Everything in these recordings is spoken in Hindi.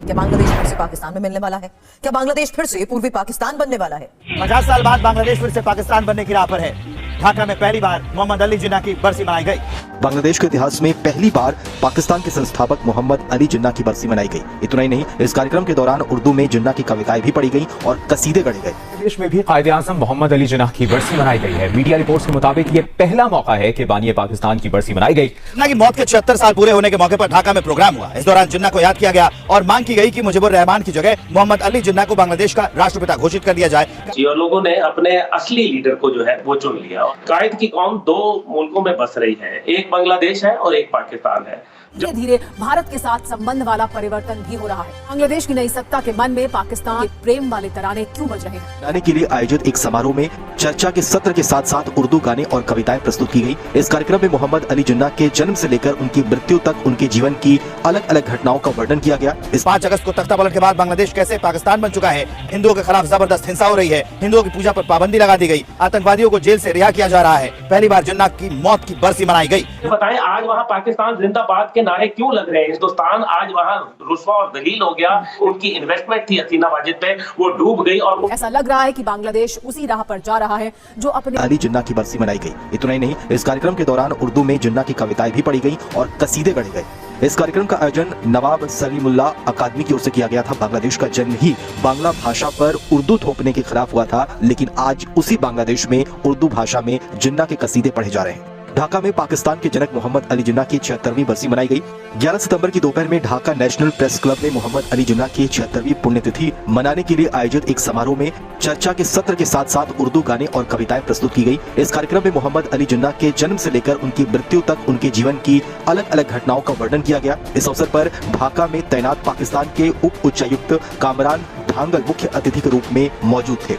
क्या बांग्लादेश फिर से पाकिस्तान में मिलने वाला है? क्या बांग्लादेश फिर से पूर्वी पाकिस्तान बनने वाला है? 50 साल बाद बांग्लादेश फिर से पाकिस्तान बनने की राह पर है। ढाका में पहली बार मोहम्मद अली जिन्ना की बरसी मनाई गई। बांग्लादेश के इतिहास में पहली बार पाकिस्तान के संस्थापक मोहम्मद अली जिन्ना की बरसी मनाई गई। इतना ही नहीं, इस कार्यक्रम के दौरान उर्दू में जिन्ना की कविताएं भी पढ़ी गईं और कसीदे गढ़े गए। देश में भी कायदे आज़म मोहम्मद अली जिन्ना की बरसी मनाई गई है। मीडिया रिपोर्ट्स के मुताबिक ये पहला मौका है कि बानिए पाकिस्तान की बरसी मनाई गई। जिन्ना की मौत के 76 साल पूरे होने के मौके पर ढाका में प्रोग्राम हुआ। इस दौरान जिन्ना को याद किया गया और मांग की गई कि मुजीबुर रहमान की जगह मोहम्मद अली जिन्ना को बांग्लादेश का राष्ट्रपिता घोषित कर दिया जाए। और लोगों ने अपने असली लीडर को जो है वो चुन लिया। कायद की कौम दो मुल्कों में बस रही है, एक बांग्लादेश है और एक पाकिस्तान है। धीरे धीरे भारत के साथ संबंध वाला परिवर्तन भी हो रहा है। बांग्लादेश की नई सत्ता के मन में पाकिस्तान के प्रेम वाले तराने क्यों बज रहे हैं? गाने के लिए आयोजित एक समारोह में चर्चा के सत्र के साथ साथ उर्दू गाने और कविताएं प्रस्तुत की गई। इस कार्यक्रम में मोहम्मद अली जिन्ना के जन्म से लेकर उनकी मृत्यु तक उनके जीवन की अलग अलग घटनाओं का वर्णन किया गया। इस 5 अगस्त को तख्ता पलट के बाद बांग्लादेश कैसे पाकिस्तान बन चुका है, हिंदुओं के खिलाफ जबरदस्त हिंसा हो रही है, हिंदुओं की पूजा पर पाबंदी लगा दी गई, आतंकवादियों को जेल से रिहा किया जा रहा है, पहली बार जिन्ना की मौत की बरसी मनाई गई। बताएं आज वहाँ पाकिस्तान जिंदाबाद के नारे क्यों लग रहे हैं? हिंदुस्तान आज वहाँ रुस्वा और दलील हो गया। उनकी इन्वेस्टमेंट थी हसीना वाजिद पे, वो डूब गई। और ऐसा लग रहा है कि बांग्लादेश उसी राह पर जा रहा है जो अपने अली जिन्ना की बरसी मनाई गई। इतना ही नहीं, इस कार्यक्रम के दौरान उर्दू में जिन्ना की कविताएं भी पढ़ी गईं और कसीदे गढ़े गए। इस कार्यक्रम का आयोजन नवाब सलीमुल्लाह अकादमी की ओर से किया गया था। बांग्लादेश का जन्म ही बांग्ला भाषा पर उर्दू थोपने के खिलाफ हुआ था, लेकिन आज उसी बांग्लादेश में उर्दू भाषा में जिन्ना के कसीदे पढ़े जा रहे हैं। ढाका में पाकिस्तान के जनक मोहम्मद अली जिन्ना की 76वीं बरसी मनाई गई। 11 सितंबर की दोपहर में ढाका नेशनल प्रेस क्लब में मोहम्मद अली जिन्ना की 76वीं पुण्यतिथि मनाने के लिए आयोजित एक समारोह में चर्चा के सत्र के साथ साथ उर्दू गाने और कविताएं प्रस्तुत की गई। इस कार्यक्रम में मोहम्मद अली जिन्ना के जन्म से लेकर उनकी मृत्यु तक उनके जीवन की अलग अलग घटनाओं का वर्णन किया गया। इस अवसर पर ढाका में तैनात पाकिस्तान के उप उच्चायुक्त कामरान धांगल मुख्य अतिथि के रूप में मौजूद थे।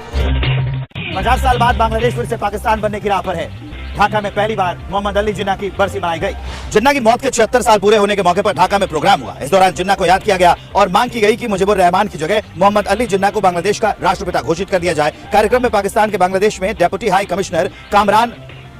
50 साल बाद बांग्लादेश फिर से पाकिस्तान बनने की राह पर है। ढाका में पहली बार मोहम्मद अली जिन्ना की बरसी मनाई गई। जिन्ना की मौत के 76 साल पूरे होने के मौके पर ढाका में प्रोग्राम हुआ। इस दौरान जिन्ना को याद किया गया और मांग की गई कि मुजीबुर रहमान की जगह मोहम्मद अली जिन्ना को बांग्लादेश का राष्ट्रपिता घोषित कर दिया जाए। कार्यक्रम में पाकिस्तान के बांग्लादेश में डेप्यूटी हाई कमिश्नर कामरान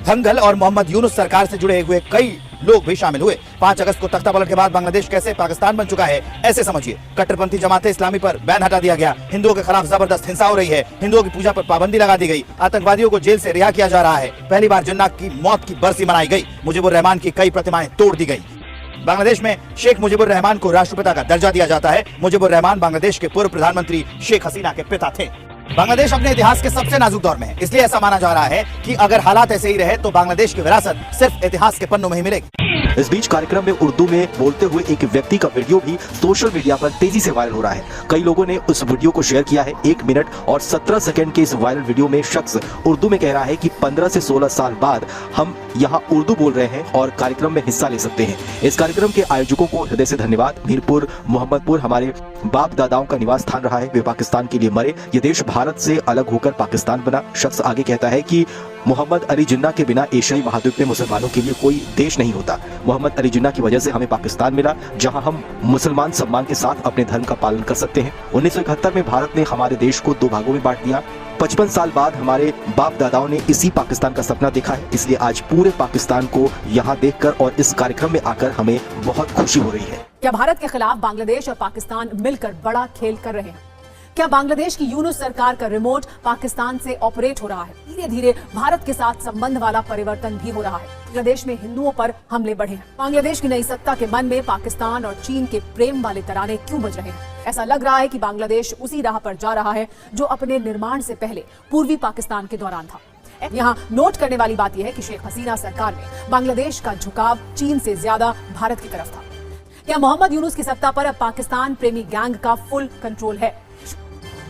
धंगल और मोहम्मद यूनुस सरकार से जुड़े हुए कई लोग भी शामिल हुए। 5 अगस्त को तख्ता पलट के बाद बांग्लादेश कैसे पाकिस्तान बन चुका है, ऐसे समझिए। कट्टरपंथी जमाते इस्लामी पर बैन हटा दिया गया, हिंदुओं के खिलाफ जबरदस्त हिंसा हो रही है, हिंदुओं की पूजा पर पाबंदी लगा दी गई, आतंकवादियों को जेल से रिहा किया जा रहा है, पहली बार जिन्ना की मौत की बरसी मनाई गई, मुजीबुर रहमान की कई प्रतिमाएं तोड़ दी गई। बांग्लादेश में शेख मुजीबुर रहमान को राष्ट्रपिता का दर्जा दिया जाता है। मुजीबुर रहमान बांग्लादेश के पूर्व प्रधानमंत्री शेख हसीना के पिता थे। बांग्लादेश अपने इतिहास के सबसे नाजुक दौर में है, इसलिए ऐसा माना जा रहा है कि अगर हालात ऐसे ही रहे तो बांग्लादेश की विरासत सिर्फ इतिहास के पन्नों में ही मिलेगी। इस बीच कार्यक्रम में उर्दू में बोलते हुए एक व्यक्ति का वीडियो भी सोशल मीडिया पर तेजी से वायरल हो रहा है। कई लोगों ने उस वीडियो को शेयर किया है। 1 मिनट और 17 सेकंड के इस वायरल वीडियो में शख्स उर्दू में कह रहा है कि 15 से 16 साल बाद हम यहाँ उर्दू बोल रहे हैं और कार्यक्रम में हिस्सा ले सकते हैं। इस कार्यक्रम के आयोजकों को हृदय से धन्यवाद। मीरपुर मोहम्मदपुर हमारे बाप दादाओं का निवास स्थान रहा है, वे पाकिस्तान के लिए मरे, ये देश भारत से अलग होकर पाकिस्तान बना। शख्स आगे कहता है कि मोहम्मद अली जिन्ना के बिना एशियाई महाद्वीप में मुसलमानों के लिए कोई देश नहीं होता। मोहम्मद अली जिन्ना की वजह से हमें पाकिस्तान मिला, जहां हम मुसलमान सम्मान के साथ अपने धर्म का पालन कर सकते हैं। 1971 में भारत ने हमारे देश को 2 भागों में बांट दिया। 55 साल बाद हमारे बाप दादाओं ने इसी पाकिस्तान का सपना देखा है, इसलिए आज पूरे पाकिस्तान को यहाँ देखकर और इस कार्यक्रम में आकर हमें बहुत खुशी हो रही है। क्या भारत के खिलाफ बांग्लादेश और पाकिस्तान मिलकर बड़ा खेल कर रहे हैं? क्या बांग्लादेश की यूनुस सरकार का रिमोट पाकिस्तान से ऑपरेट हो रहा है? धीरे धीरे भारत के साथ संबंध वाला परिवर्तन भी हो रहा है। बांग्लादेश में हिंदुओं पर हमले बढ़े हैं। बांग्लादेश की नई सत्ता के मन में पाकिस्तान और चीन के प्रेम वाले तराने क्यों बज रहे हैं? ऐसा लग रहा है कि बांग्लादेश उसी राह पर जा रहा है जो अपने निर्माण से पहले पूर्वी पाकिस्तान के दौरान था। यहाँ नोट करने वाली बात यह है कि शेख हसीना सरकार में बांग्लादेश का झुकाव चीन से ज्यादा भारत की तरफ था। क्या मोहम्मद यूनुस की सत्ता पर अब पाकिस्तान प्रेमी गैंग का फुल कंट्रोल है?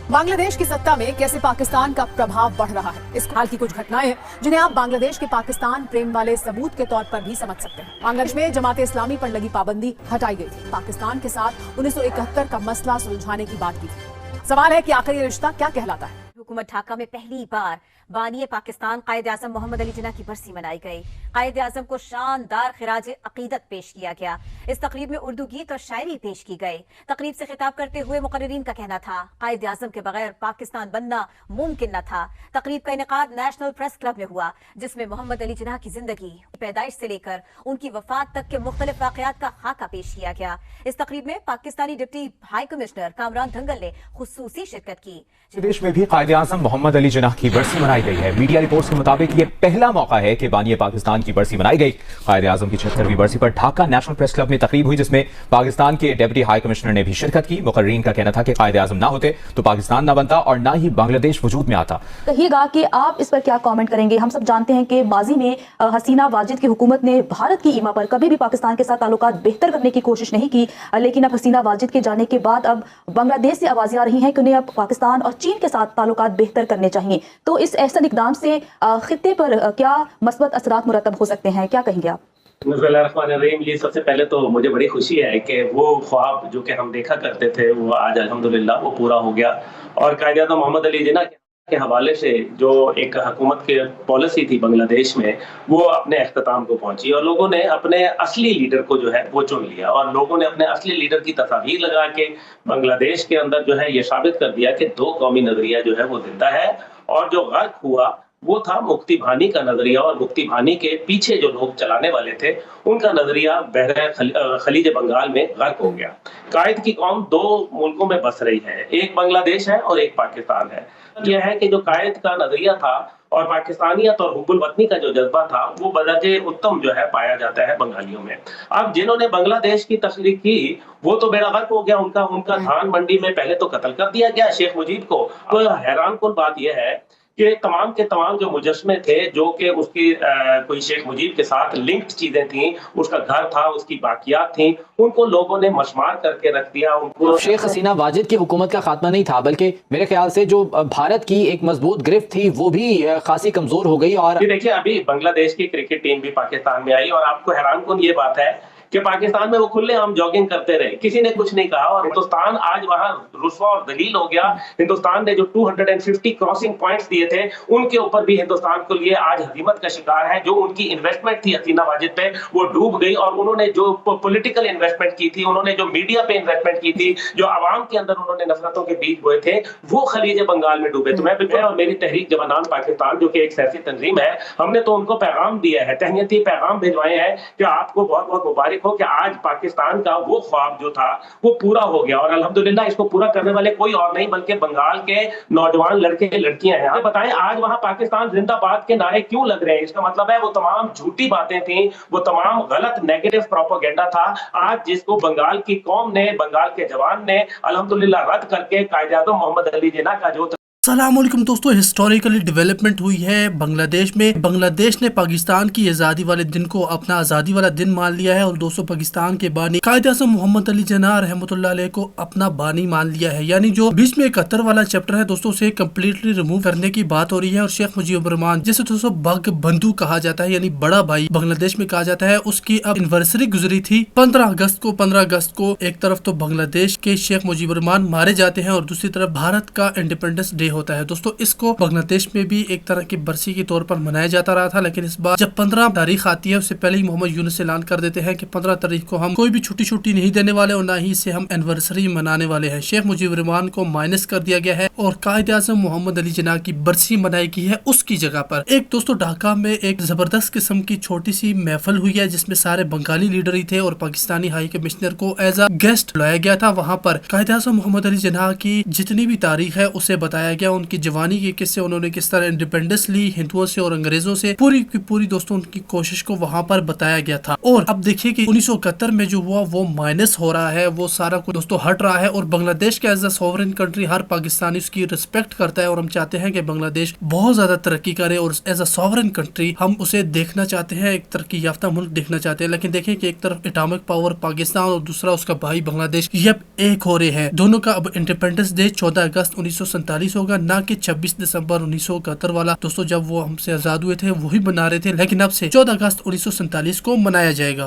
बांग्लादेश की सत्ता में कैसे पाकिस्तान का प्रभाव बढ़ रहा है? इस हाल की कुछ घटनाएं हैं जिन्हें आप बांग्लादेश के पाकिस्तान प्रेम वाले सबूत के तौर पर भी समझ सकते हैं। बांग्लादेश में जमाते इस्लामी पर लगी पाबंदी हटाई गई थी। पाकिस्तान के साथ 1971 का मसला सुलझाने की बात की थी। सवाल है कि आखिर ये रिश्ता क्या कहलाता है? हुकूमत ढाका में पहली बार बानी पाकिस्तान कायद आज़म मोहम्मद अली जिन्ना की बरसी मनाई गई। कायद आज़म को शानदार खिराज अकीदत पेश किया गया। इस तकरीब में उर्दू गीत और शायरी पेश की गई। तकरीब से खिताब करते हुए मुकर्रिरीन का कहना था कायद आज़म के बगैर पाकिस्तान बनना मुमकिन न था। तकरीब का इनेकाद नेशनल प्रेस क्लब में हुआ, जिसमें मोहम्मद अली जिन्ना की जिंदगी, पैदाइश से लेकर उनकी वफात तक के मुख्तलिफ वाक़यात का खाका पेश किया गया। इस तकरीब में Pakistani deputy high commissioner Kamran Dangal ने खुसूसी शिरकत की। देश में भी कायद आज़म मोहम्मद अली जिन्ना की बरसी मनाई गई है। मीडिया रिपोर्ट्स के मुताबिक ये पहला मौका है कि बानी पाकिस्तान की बरसी मनाई गई। कायद आज़म की 76वीं बरसी पर ढाका नेशनल प्रेस क्लब में तकरीब हुई, जिसमें पाकिस्तान के डिप्टी हाई कमिश्नर ने भी शिरकत की। मुकर्रीन का कहना था कि कायद आज़म ना होते तो पाकिस्तान ना बनता और ना ही बांग्लादेश वजूद में आता। कहिएगा कि आप इस पर क्या कमेंट करेंगे। हम सब जानते हैं कि माजी में हसीना वाजिद की हुकूमत ने भारत की ईमा पर कभी भी पाकिस्तान के साथ ताल्लुकात बेहतर करने की कोशिश नहीं की, लेकिन अब हसीना वाजिद के जाने के बाद अब बांग्लादेश से आवाजें आ रही हैं कि उन्हें अब पाकिस्तान और चीन के साथ ताल्लुकात बेहतर करने चाहिए। तो इस ऐसा इक़दाम से खित्ते पर क्या मस्बत असरात मुरतब हो सकते हैं, क्या कहेंगे आप? बिस्मिल्लाहिर्रहमानिर्रहीम। जी, सबसे पहले तो मुझे बड़ी खुशी है कि वो ख्वाब जो कि हम देखा करते थे वो आज अल्हम्दुलिल्लाह वो पूरा हो गया। और कायद आज़म मोहम्मद अली जिन्ना के हवाले से जो एक हुकूमत की पॉलिसी थी बांग्लादेश में, वो अपने अख्ताम को पहुंची और लोगों ने अपने असली लीडर को जो है वो चुन लिया और लोगों ने अपने असली लीडर की तस्वीर लगा के बांग्लादेश के अंदर जो है ये साबित कर दिया कि दो कौमी नजरिया जो है वो जिंदा है। और जो गर्क हुआ वो था मुफ्ती भानी का नजरिया, और मुफ्ती भानी के पीछे जो लोग चलाने वाले थे उनका नजरिया बहरे खलीज बंगाल में गर्क हो गया। कायद की कौम दो मुल्कों में बस रही है, एक बांग्लादेश है और एक पाकिस्तान है। यह है कि जो कायद का नजरिया था और पाकिस्तानियत और हुब्बुल वतनी का जो जज्बा था वो बदरजे उत्तम जो है पाया जाता है बंगालियों में। अब जिन्होंने बांग्लादेश की तस्लीम की वो तो बेड़ा गर्क हो गया, उनका धान मंडी में पहले तो कत्ल कर दिया गया शेख मुजीब को। तो हैरान कुन बात यह है कि तमाम के तमाम जो मुजस्मे थे जो कि उसकी कोई शेख मुजीब के साथ लिंक्ड चीजें थी, उसका घर था, उसकी बाकियात थी, उनको लोगों ने मशमार करके रख दिया। उनको शेख हसीना वाजिद की हुकूमत का खात्मा नहीं था, बल्कि मेरे ख्याल से जो भारत की एक मजबूत गिरफ्त थी वो भी खासी कमजोर हो गई। और देखिए अभी बांग्लादेश की क्रिकेट टीम भी पाकिस्तान में आई और आपको हैरान कुन ये बात है कि पाकिस्तान में वो खुलेआम जॉगिंग करते रहे, किसी ने कुछ नहीं कहा और हिंदुस्तान आज वहां रुस्वा और दलील हो गया। हिंदुस्तान ने जो 250 क्रॉसिंग पॉइंट्स दिए थे उनके ऊपर भी हिंदुस्तान को लिए आज हजीमत का शिकार है। जो उनकी इन्वेस्टमेंट थी हसीना वाजिद पे वो डूब गई और उन्होंने जो पॉलिटिकल इन्वेस्टमेंट की थी, उन्होंने जो मीडिया पे इन्वेस्टमेंट की थी, जो आवाम के अंदर उन्होंने नफरतों के बीज बोए थे, वो खलीज बंगाल में डूबे। तो मैं बिल्कुल और मेरी तहरीक जवानान पाकिस्तान जो कि एक सियासी तंजीम है, हमने तो उनको पैगाम दिया है, तहनीती पैगाम भिजवाए हैं कि आपको बहुत बहुत मुबारक हो कि आज पाकिस्तान का वो ख्वाब जो था वो पूरा हो गया। और अल्हम्दुलिल्लाह इसको पूरा करने वाले कोई और नहीं बल्कि बंगाल के नौजवान लड़के लड़कियां हैं। आप बताएं आज वहां पाकिस्तान जिंदाबाद के नारे क्यों लग रहे हैं? इसका मतलब है वो तमाम झूठी बातें थी, वो तमाम गलत नेगेटिव प्रोपेगेंडा था, आज जिसको बंगाल की कौम ने, बंगाल के जवान ने अल्हम्दुलिल्लाह रद्द करके कायद आज़म मोहम्मद अली जिन्ना का जो अस्सलामुअलैकुम दोस्तों, हिस्टोरिकली डेवलपमेंट हुई है बांग्लादेश में। बांग्लादेश ने पाकिस्तान की आज़ादी वाले दिन को अपना आज़ादी वाला दिन मान लिया है और दोस्तों पाकिस्तान के बानी कायद आज़म मोहम्मद अली जिन्ना रहमतुल्लाह अलैह को अपना बानी मान लिया है। यानी जो बीच में 71 वाला चैप्टर है दोस्तों उसे कम्प्लीटली रिमूव करने की बात हो रही है। और शेख मुजीबुर रहमान जिसे दोस्तों बग बंधु कहा जाता है, यानी बड़ा भाई बांग्लादेश में कहा जाता है, उसकी अब एनिवर्सरी गुजरी थी 15 अगस्त को। एक तरफ तो बांग्लादेश के शेख मुजीबुर रहमान मारे जाते हैं और दूसरी तरफ भारत का इंडिपेंडेंस डे होता है। दोस्तों इसको बांग्लादेश में भी एक तरह की बरसी के तौर पर मनाया जाता रहा था, लेकिन इस बार जब 15 तारीख आती है उससे पहले ही मोहम्मद यूनुस ऐलान कर देते हैं कि 15 तारीख को हम कोई भी छुट्टी नहीं देने वाले और ना ही इसे हम एनिवर्सरी मनाने वाले हैं। शेख मुजीबुर रहमान को माइनस कर दिया गया है और कायद आज़म मोहम्मद अली जिन्ना की बरसी मनाई गई है उसकी जगह पर। एक दोस्तों ढाका में एक जबरदस्त किस्म की छोटी सी महफिल हुई है जिसमें सारे बंगाली लीडर ही थे और पाकिस्तानी हाई कमिश्नर को एज अ गेस्ट लाया गया था। वहाँ पर कायद आज़म मोहम्मद अली जिन्ना की जितनी भी तारीख है उसे बताया गया, उनकी जवानी के किस्से, उन्होंने किस तरह इंडिपेंडेंस ली हिंदुओं से और अंग्रेजों से, पूरी की पूरी दोस्तों उनकी कोशिश को वहाँ पर बताया गया था। और अब देखिए कि 1971 में जो हुआ वो माइनस हो रहा है, वो सारा कुछ दोस्तों हट रहा है और बांग्लादेश के एज अ सॉवरेन कंट्री हर पाकिस्तानी उसकी रिस्पेक्ट करता है और हम चाहते हैं कि बांग्लादेश बहुत ज्यादा तरक्की करे और एज अ सॉवरेन कंट्री हम उसे देखना चाहते हैं, एक तरक्की याफ्ता मुल्क देखना चाहते हैं। लेकिन देखिए कि एक तरफ एटॉमिक पावर पाकिस्तान और दूसरा उसका भाई बांग्लादेश, ये अब एक हो रहे हैं। दोनों का अब इंडिपेंडेंस डे 14 अगस्त 1947 होगा, ना कि 26 दिसंबर 1971 वाला दोस्तों जब वो हमसे आजाद हुए थे वही मना रहे थे, लेकिन अब से 14 अगस्त 1947 को मनाया जाएगा।